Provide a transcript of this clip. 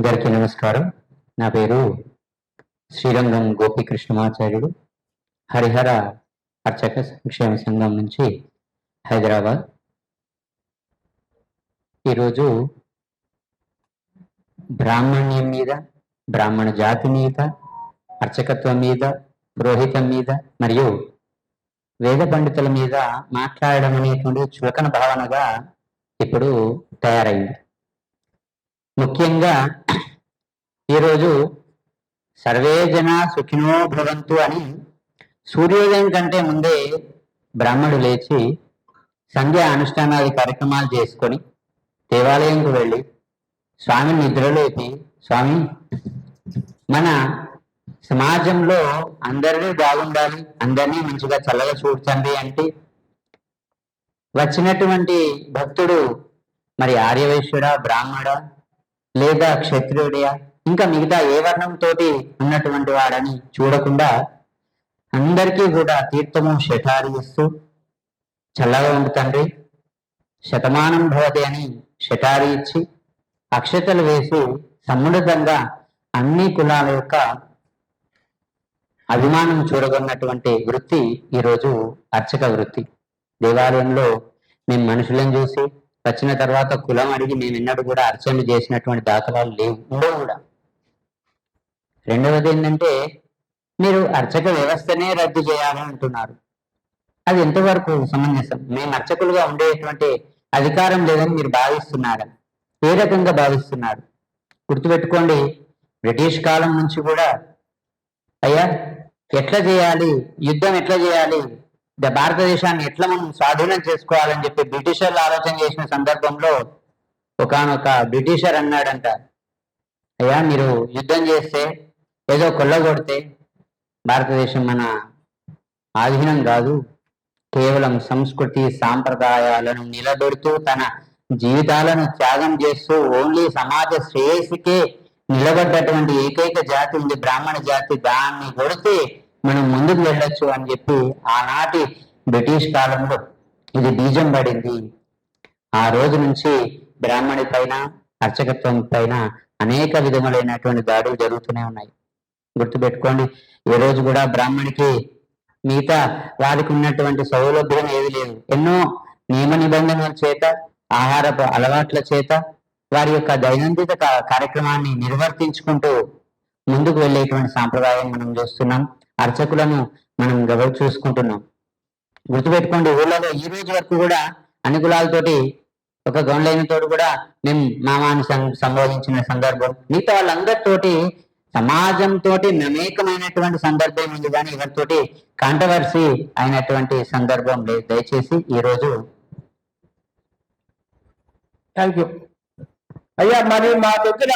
అందరికీ నమస్కారం. నా పేరు శ్రీరంగం గోపీకృష్ణమాచార్యుడు, హరిహర అర్చక సంక్షేమ సంఘం నుంచి హైదరాబాద్. ఈరోజు బ్రాహ్మణ్యం మీద, బ్రాహ్మణ జాతి మీద, అర్చకత్వం మీద, పురోహితం మీద మరియు వేద పండితుల మీద మాట్లాడడం అనేటువంటి చులకన భావనగా ఇప్పుడు తయారైంది. ముఖ్యంగా ఈరోజు సర్వే జన సుఖినో భవంతు అని సూర్యోదయం కంటే ముందే బ్రాహ్మణుడు లేచి సంధ్యా అనుష్ఠానాది కార్యక్రమాలు చేసుకొని దేవాలయంకు వెళ్ళి స్వామిని నిద్రలేపి, స్వామి మన సమాజంలో అందరినీ బాగుండాలి, అందరినీ మంచిగా చల్లగా చూడండి అంటే వచ్చినటువంటి భక్తుడు మరి ఆర్యవైశ్యుడా, బ్రాహ్మడా లేదా క్షత్రియుడియా, ఇంకా మిగతా ఏ వర్ణంతో ఉన్నటువంటి వాడని చూడకుండా అందరికీ కూడా తీర్థము శఠారి ఇస్తూ చల్లగా ఉండు తండ్రి, శతమానం భవతి అని శఠారి ఇచ్చి అక్షతలు వేసి సమున్నతంగా అన్ని కులాల యొక్క అభిమానం చూడగొన్నటువంటి వృత్తి ఈరోజు అర్చక వృత్తి. దేవాలయంలో మేము మనుషులను చూసి వచ్చిన తర్వాత కులం అడిగి మేము ఎన్నడూ కూడా అర్చనలు చేసినటువంటి దాఖలాలు లేవు, ఉండవు కూడా. రెండవది ఏంటంటే, మీరు అర్చక వ్యవస్థనే రద్దు చేయాలని అంటున్నారు. అది ఎంతవరకు సమంజసం? మేము అర్చకులుగా ఉండేటువంటి అధికారం లేదని మీరు భావిస్తున్నారా? ఏ రకంగా భావిస్తున్నారు? గుర్తుపెట్టుకోండి, బ్రిటిష్ కాలం నుంచి కూడా అయ్యా ఎట్లా చేయాలి, యుద్ధం ఎట్లా చేయాలి, భారతదేశాన్ని ఎట్లా మనం స్వాధీనం చేసుకోవాలని చెప్పి బ్రిటిషర్లు ఆలోచన చేసిన సందర్భంలో ఒకానొక బ్రిటిషర్ అన్నాడంట, అయ్యా మీరు యుద్ధం చేస్తే, ఏదో కొల్లగొడితే భారతదేశం మన ఆధీనం కాదు, కేవలం సంస్కృతి సాంప్రదాయాలను నిలబెడుతూ తన జీవితాలను త్యాగం చేస్తూ ఓన్లీ సమాజ శ్రేయస్సుకే నిలబడ్డటువంటి ఏకైక జాతి ఉంది బ్రాహ్మణ జాతి, దాన్ని కొడితే మనం ముందుకు వెళ్ళొచ్చు అని చెప్పి ఆనాటి బ్రిటిష్ కాలంలో ఇది బీజం పడింది. ఆ రోజు నుంచి బ్రాహ్మణి పైన, అర్చకత్వం పైన అనేక విధములైనటువంటి దాడులు జరుగుతూనే ఉన్నాయి. గుర్తుపెట్టుకోండి, ఏ రోజు కూడా బ్రాహ్మణికి మిగతా వారికి ఉన్నటువంటి సౌలభ్యం ఏది లేదు. ఎన్నో నియమ నిబంధనల చేత, ఆహారపు అలవాట్ల చేత వారి యొక్క దైనందిక కార్యక్రమాన్ని నిర్వర్తించుకుంటూ ముందుకు వెళ్ళేటువంటి సాంప్రదాయం మనం చూస్తున్నాం. అర్చకులను మనం గౌరవ చూసుకుంటున్నాం. గుర్తుపెట్టుకోండి, ఊళ్ళలో ఈ రోజు వరకు కూడా అన్ని కులాలతోటి ఒక గౌండ్లైనతో కూడా మేము మామాని సంబోధించిన సందర్భం, మిగతా వాళ్ళందరితోటి సమాజంతో మమేకమైనటువంటి సందర్భం ఉంది, కానీ ఎవరితోటి కాంట్రవర్సీ అయినటువంటి సందర్భం లేదు. దయచేసి ఈరోజు థ్యాంక్ యూ అయ్యా. మరి మా దగ్గర